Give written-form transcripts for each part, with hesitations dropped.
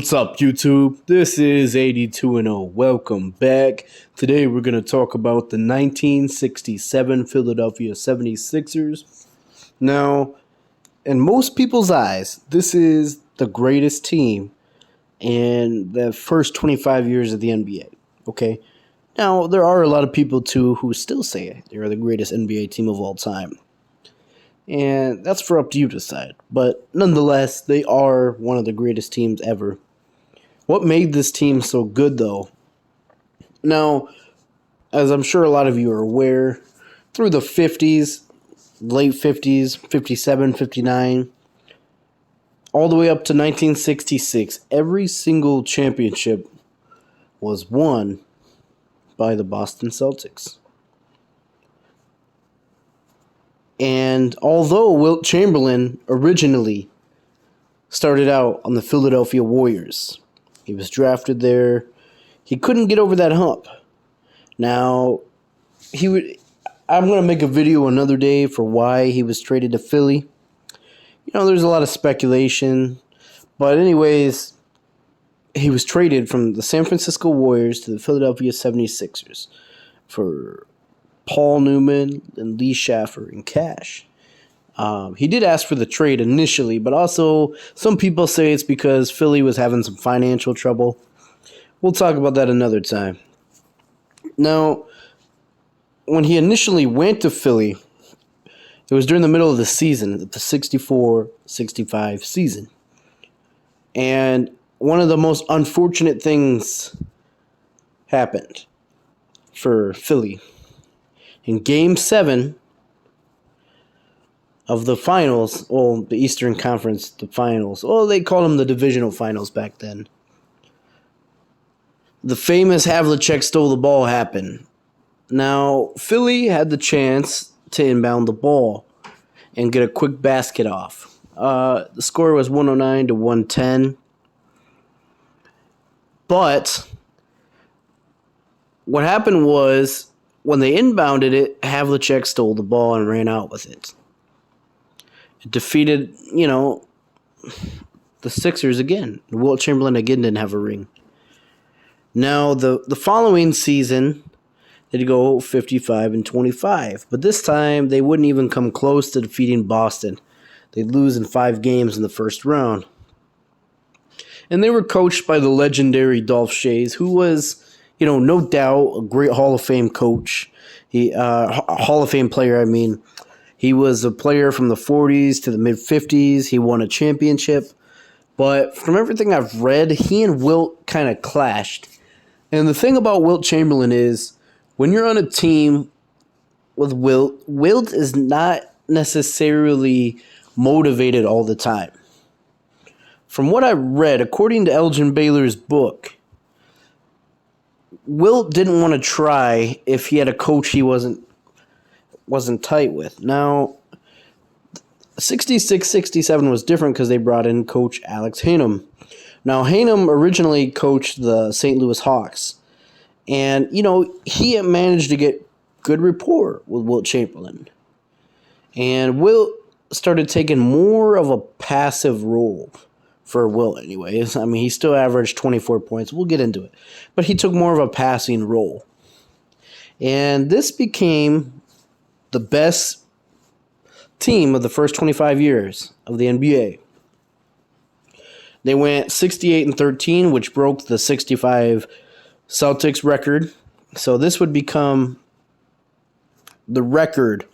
What's up, YouTube? This is 82 and 0. Welcome back. Today we're going to talk about the 1967 Philadelphia 76ers. Now, in most people's eyes, this is the greatest team in the first 25 years of the NBA. Okay? Now, there are a lot of people, too, who still say they're the greatest NBA team of all time. And that's for up to you to decide. But nonetheless, they are one of the greatest teams ever. What made this team so good, though? Now, as I'm sure a lot of you are aware, through the 50s, late 50s, 57, 59, all the way up to 1966, every single championship was won by the Boston Celtics. And although Wilt Chamberlain originally started out on the Philadelphia Warriors, he was drafted there, he couldn't get over that hump. Now, I'm going to make a video another day for why he was traded to Philly. There's a lot of speculation. But anyways, he was traded from the San Francisco Warriors to the Philadelphia 76ers for Paul Newman and Lee Shaffer in cash. He did ask for the trade initially, but also some people say it's because Philly was having some financial trouble. We'll talk about that another time. Now, when he initially went to Philly, it was during the middle of the season, the 64-65 season. And one of the most unfortunate things happened for Philly. In Game 7 of the finals, the Eastern Conference, the finals, they called them the divisional finals back then. The famous Havlicek stole the ball happened. Now, Philly had the chance to inbound the ball and get a quick basket off. The score was 109 to 110. But what happened was, when they inbounded it, Havlicek stole the ball and ran out with it. It defeated, the Sixers again. Wilt Chamberlain again didn't have a ring. Now, the following season, they'd go 55-25. But this time, they wouldn't even come close to defeating Boston. They'd lose in 5 games in the first round. And they were coached by the legendary Dolph Schayes, who was, no doubt a great Hall of Fame coach. Hall of Fame player, I mean. He was a player from the 40s to the mid-50s. He won a championship. But from everything I've read, he and Wilt kind of clashed. And the thing about Wilt Chamberlain is, when you're on a team with Wilt is not necessarily motivated all the time. From what I read, according to Elgin Baylor's book, Wilt didn't want to try if he had a coach he wasn't tight with. Now, 66-67 was different because they brought in Coach Alex Hannum. Now, Hannum originally coached the St. Louis Hawks. And, he had managed to get good rapport with Wilt Chamberlain. And Wilt started taking more of a passive role for Wilt anyways. I mean, he still averaged 24 points. We'll get into it. But he took more of a passing role. And this became the best team of the first 25 years of the NBA. They went 68-13, which broke the 65 Celtics record. So this would become the record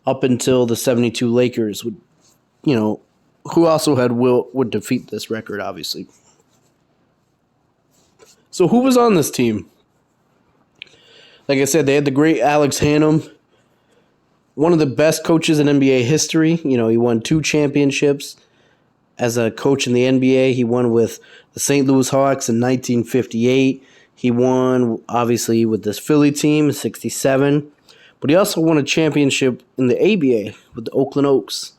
up until the 72 Lakers would, who also had Wilt, would defeat this record, obviously. So who was on this team? Like I said, they had the great Alex Hannum, one of the best coaches in NBA history. He won 2 championships as a coach in the NBA. He won with the St. Louis Hawks in 1958. He won, obviously, with this Philly team in 67. But he also won a championship in the ABA with the Oakland Oaks.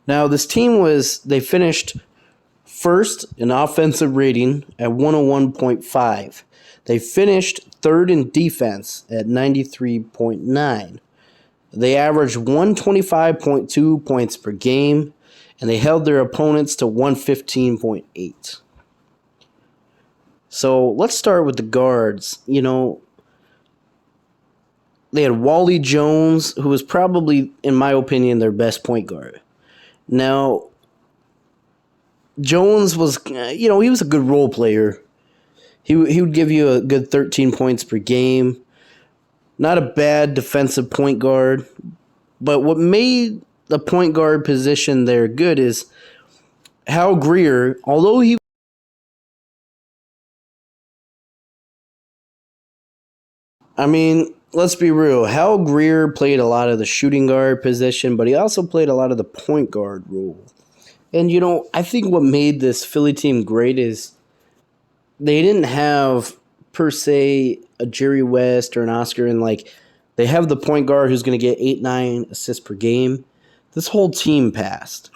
Now, this team they finished first in offensive rating at 101.5. They finished third in defense at 93.9. They averaged 125.2 points per game, and they held their opponents to 115.8. So let's start with the guards. They had Wally Jones, who was probably, in my opinion, their best point guard. Now, Jones was, he was a good role player. He would give you a good 13 points per game. Not a bad defensive point guard. But what made the point guard position there good is Hal Greer, although let's be real. Hal Greer played a lot of the shooting guard position, but he also played a lot of the point guard role. And, I think what made this Philly team great is they didn't have, per se, a Jerry West or an Oscar, and, they have the point guard who's going to get 8-9 assists per game. This whole team passed.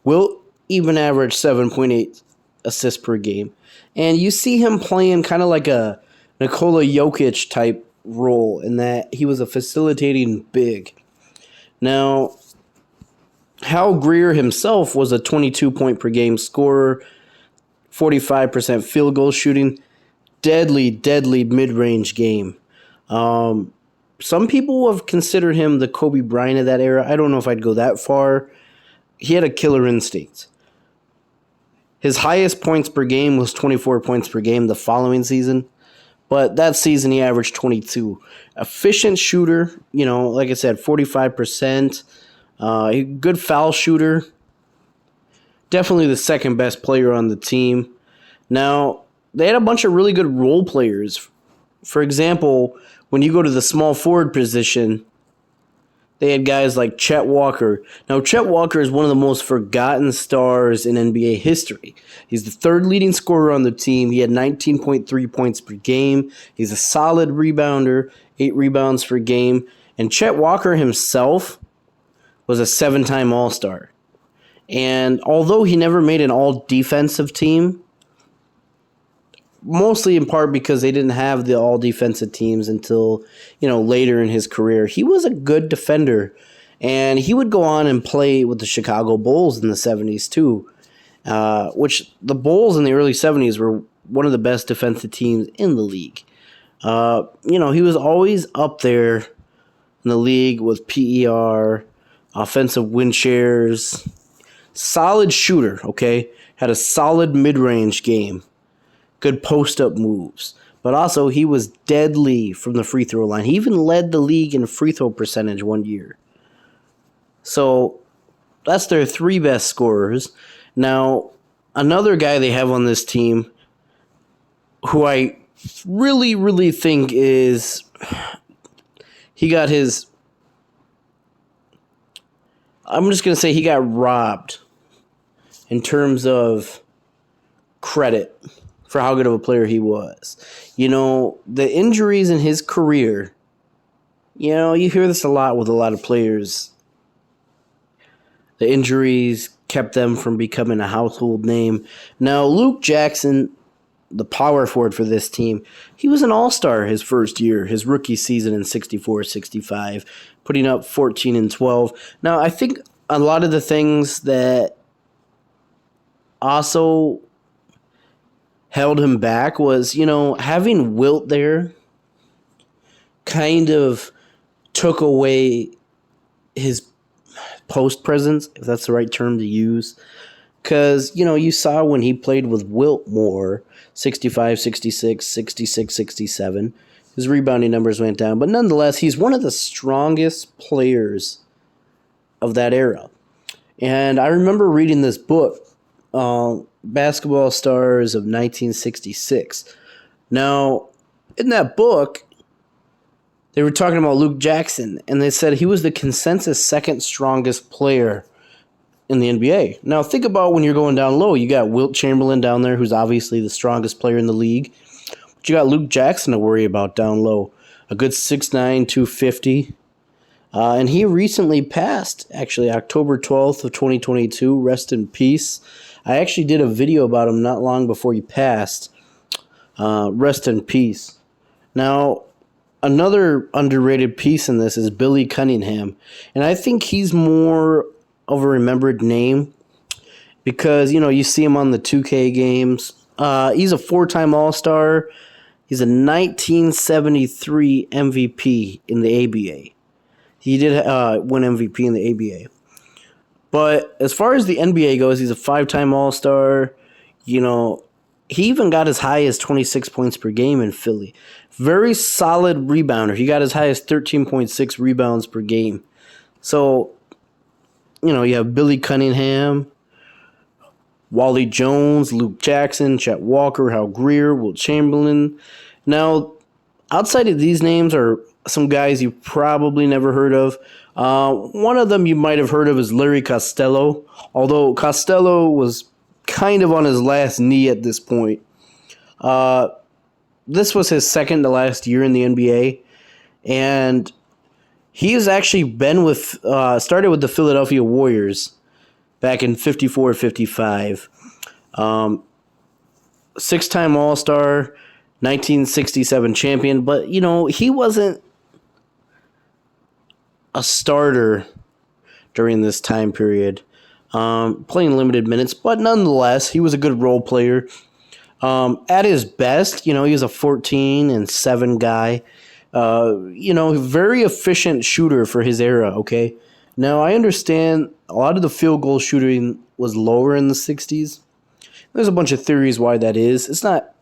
Wilt even averaged 7.8 assists per game. And you see him playing kind of like a Nikola Jokic type role in that he was a facilitating big. Now, Hal Greer himself was a 22 point per game scorer, 45% field goal shooting, deadly mid-range game. Some people have considered him the Kobe Bryant of that era. I don't know if I'd go that far. He had a killer instinct. His highest points per game was 24 points per game the following season. But that season he averaged 22. Efficient shooter, like I said, 45%. Good foul shooter. Definitely the second best player on the team. Now, they had a bunch of really good role players. For example, when you go to the small forward position, they had guys like Chet Walker. Now, Chet Walker is one of the most forgotten stars in NBA history. He's the third leading scorer on the team. He had 19.3 points per game. He's a solid rebounder, 8 rebounds per game. And Chet Walker himself was a 7-time All-Star. And although he never made an all-defensive team, mostly in part because they didn't have the all-defensive teams until, later in his career, he was a good defender. And he would go on and play with the Chicago Bulls in the 70s too, which the Bulls in the early 70s were one of the best defensive teams in the league. He was always up there in the league with PER, offensive win shares, solid shooter, okay? Had a solid mid-range game. Good post-up moves. But also, he was deadly from the free throw line. He even led the league in free throw percentage one year. So, that's their 3 best scorers. Now, another guy they have on this team who I really think is... He got his... I'm just going to say he got robbed in terms of credit for how good of a player he was. The injuries in his career, you hear this a lot with a lot of players. The injuries kept them from becoming a household name. Now, Luke Jackson, the power forward for this team, he was an all-star his first year, his rookie season in 64-65, putting up 14 and 12. Now, I think a lot of the things that also held him back was, having Wilt there kind of took away his post presence, if that's the right term to use. Because, you saw when he played with Wilt more, 65, 66, 66, 67, his rebounding numbers went down. But nonetheless, he's one of the strongest players of that era. And I remember reading this book, Basketball Stars of 1966. Now, in that book, they were talking about Luke Jackson, and they said he was the consensus second strongest player in the NBA. Now, think about when you're going down low. You got Wilt Chamberlain down there, who's obviously the strongest player in the league. But you got Luke Jackson to worry about down low. A good 6'9", 250. And he recently passed, actually, October 12th of 2022. Rest in peace. I actually did a video about him not long before he passed. Rest in peace. Now, another underrated piece in this is Billy Cunningham. And I think he's more of a remembered name because, you see him on the 2K games. He's a four-time All-Star. He's a 1973 MVP in the ABA. He did win MVP in the ABA. But as far as the NBA goes, he's a five-time All-Star. You know, he even got as high as 26 points per game in Philly. Very solid rebounder. He got as high as 13.6 rebounds per game. So, you know, you have Billy Cunningham, Wally Jones, Luke Jackson, Chet Walker, Hal Greer, Wilt Chamberlain. Now, outside of these names are some guys you probably never heard of. One of them you might have heard of is Larry Costello, although Costello was kind of on his last knee at this point. This was his second to last year in the NBA, and he has actually been started with the Philadelphia Warriors back in 54-55. Six-time All-Star, 1967 champion, but, you know, he wasn't a starter during this time period, playing limited minutes, but nonetheless, he was a good role player. At his best, you know, he was a 14-7 guy. You know, very efficient shooter for his era, okay? Now, I understand a lot of the field goal shooting was lower in the 60s. There's a bunch of theories why that is. It's not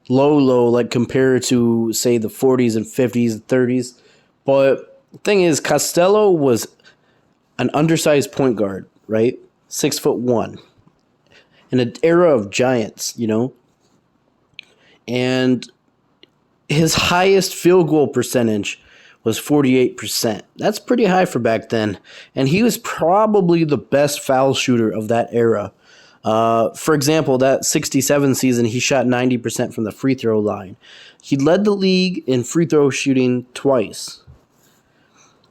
low, like compared to, say, the 40s and 50s and 30s. But the thing is, Costello was an undersized point guard, right? 6'1", in an era of giants, you know? And his highest field goal percentage was 48%. That's pretty high for back then. And he was probably the best foul shooter of that era. For example, that 67 season, he shot 90% from the free throw line. He led the league in free throw shooting twice.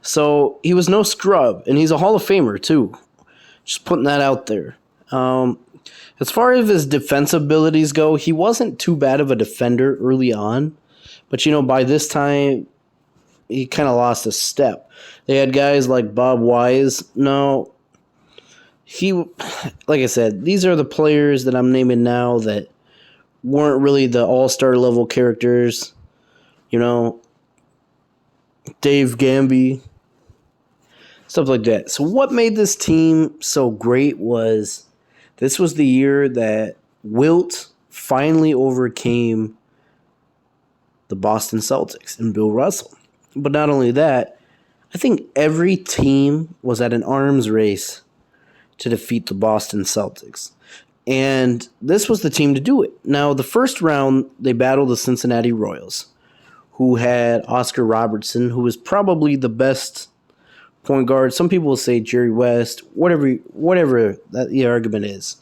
So he was no scrub, and he's a Hall of Famer too. Just putting that out there. As far as his defensive abilities go, he wasn't too bad of a defender early on. But, you know, by this time, he kind of lost a step. They had guys like Bob Wise. No, like I said, these are the players that I'm naming now that weren't really the all-star level characters. You know, Dave Gamby, stuff like that. So what made this team so great was this was the year that Wilt finally overcame the Boston Celtics and Bill Russell. But not only that, I think every team was at an arms race to defeat the Boston Celtics. And this was the team to do it. Now, the first round, they battled the Cincinnati Royals, who had Oscar Robertson, who was probably the best point guard. Some people will say Jerry West, whatever that the argument is.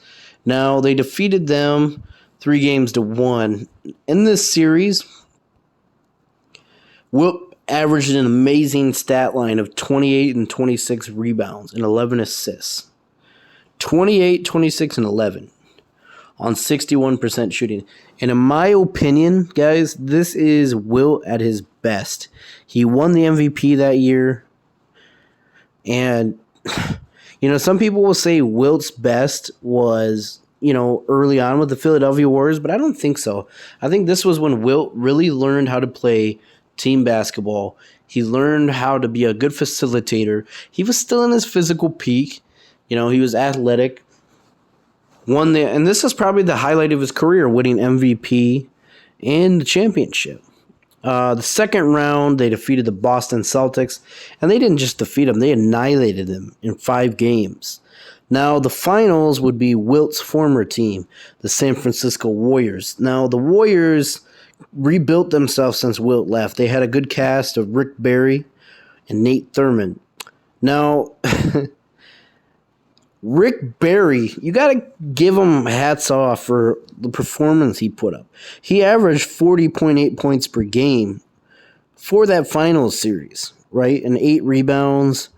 Now, they defeated them 3-1. In this series, Wilt averaged an amazing stat line of 28 and 26 rebounds and 11 assists. 28, 26, and 11 on 61% shooting. And in my opinion, guys, this is Wilt at his best. He won the MVP that year. And, you know, some people will say Wilt's best was, you know, early on with the Philadelphia Warriors, but I don't think so. I think this was when Wilt really learned how to play team basketball. He learned how to be a good facilitator. He was still in his physical peak. You know, he was athletic. And this is probably the highlight of his career, winning MVP and the championship. The second round, they defeated the Boston Celtics, and they didn't just defeat them, they annihilated them in 5 games. Now, the finals would be Wilt's former team, the San Francisco Warriors. Now, the Warriors rebuilt themselves since Wilt left. They had a good cast of Rick Barry and Nate Thurmond. Now, Rick Barry, you got to give him hats off for the performance he put up. He averaged 40.8 points per game for that finals series, right? And 8 rebounds.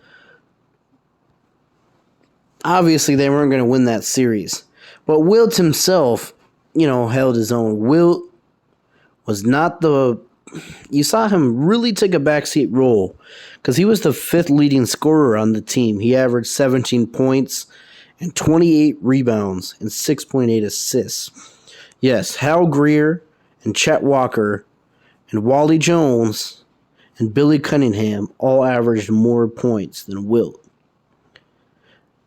Obviously, they weren't going to win that series. But Wilt himself, you know, held his own. Wilt was not you saw him really take a backseat role because he was the 5th leading scorer on the team. He averaged 17 points and 28 rebounds and 6.8 assists. Yes, Hal Greer and Chet Walker and Wally Jones and Billy Cunningham all averaged more points than Wilt.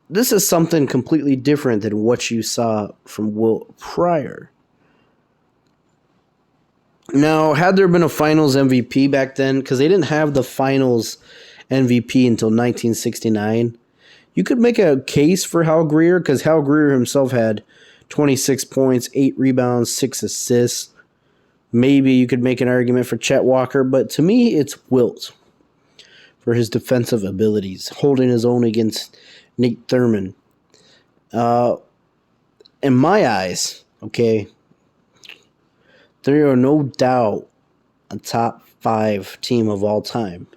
This is something completely different than what you saw from Wilt prior. Now, had there been a finals MVP back then, because they didn't have the finals MVP until 1969, you could make a case for Hal Greer, because Hal Greer himself had 26 points, 8 rebounds, 6 assists. Maybe you could make an argument for Chet Walker, but to me, it's Wilt for his defensive abilities, holding his own against Nate Thurmond. In my eyes, okay, there are no doubt a top 5 team of all time.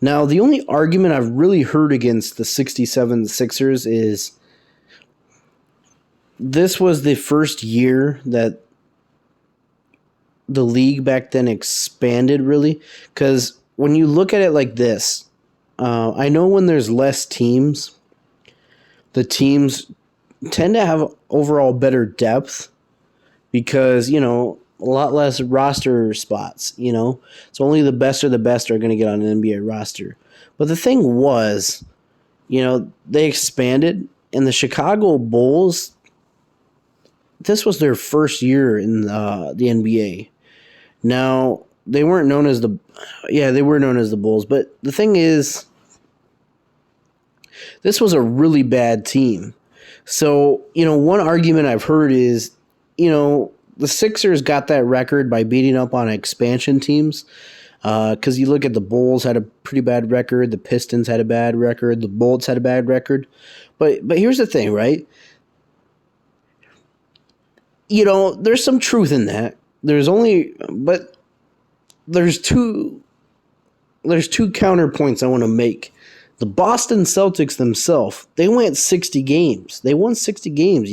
Now, the only argument I've really heard against the 67 Sixers is this was the first year that the league back then expanded, really. Because when you look at it like this, I know when there's less teams, the teams tend to have overall better depth because, a lot less roster spots, So only the best of the best are going to get on an NBA roster. But the thing was, they expanded, and the Chicago Bulls, this was their first year in the NBA. Now, they weren't known as they were known as the Bulls, but the thing is, this was a really bad team. So, one argument I've heard is, the Sixers got that record by beating up on expansion teams. Because you look at the Bulls had a pretty bad record, the Pistons had a bad record, the Bolts had a bad record. But here's the thing, right? There's some truth in that. There's two counterpoints I want to make. The Boston Celtics themselves, they went 60 games. They won 60 games,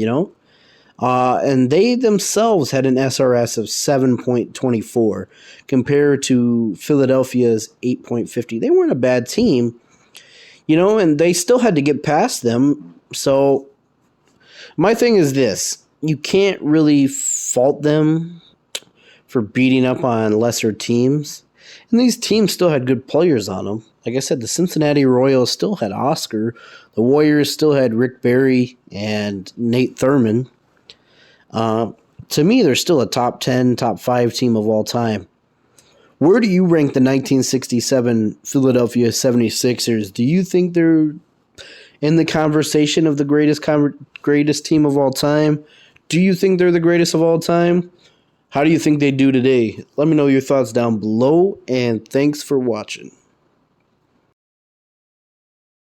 and they themselves had an SRS of 7.24 compared to Philadelphia's 8.50. They weren't a bad team, and they still had to get past them. So my thing is this. You can't really fault them for beating up on lesser teams. And these teams still had good players on them. Like I said, the Cincinnati Royals still had Oscar. The Warriors still had Rick Barry and Nate Thurmond. To me, they're still a top 10, top 5 team of all time. Where do you rank the 1967 Philadelphia 76ers? Do you think they're in the conversation of the greatest team of all time? Do you think they're the greatest of all time? How do you think they do today? Let me know your thoughts down below, and thanks for watching.